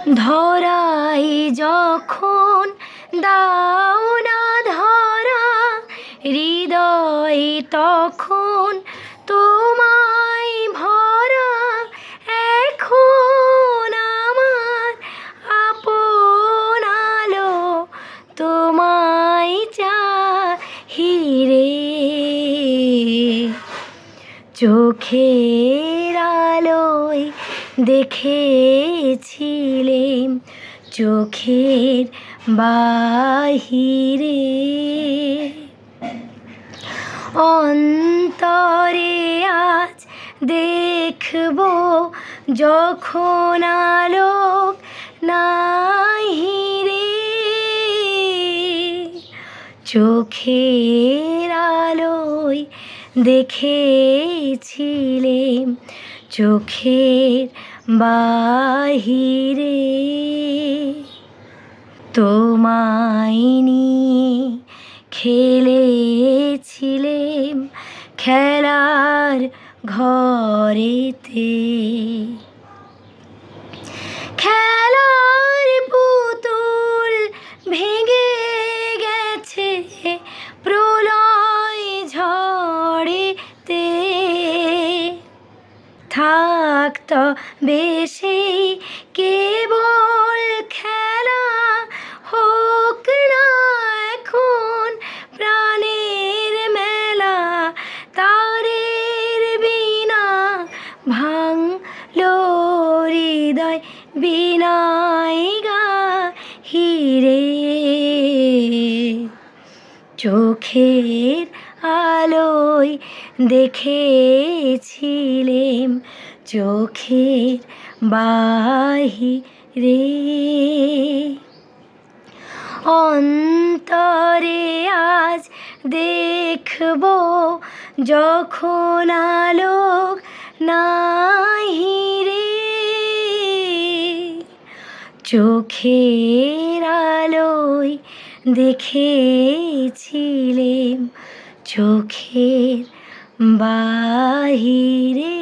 ধরাই যখন দাও না ধরা, হৃদয় তখন তোমায় ভরা। এখন আমার আপন আলো তোমায় চাহিরে, চোখের আলোয় দেখেছিলেম চোখের বাহিরে। অন্তরে আজ দেখব যখন আলোক নাহি রে, চোখের আলোয় দেখেছিলেম চোখের বাহিরে। তোমায় নিয়ে খেলেছিলেম খেলার ঘরেতে, খেলার পুতুল ভেঙে গেছে প্রলয় ঝড়েতে। থাকত বেশি কেবল খেলা, হোক না এখন প্রাণের মেলা। তারের বিনা ভাঙলো হৃদয় বিনাই গাহিরে, চোখের আলোয় দেখেছিলেম চোখের বাহিরে। অন্তরে আজ দেখব যখন আলোক নাহি রে, চোখের আলোয় দেখেছিলেম চোখের বাহিরে।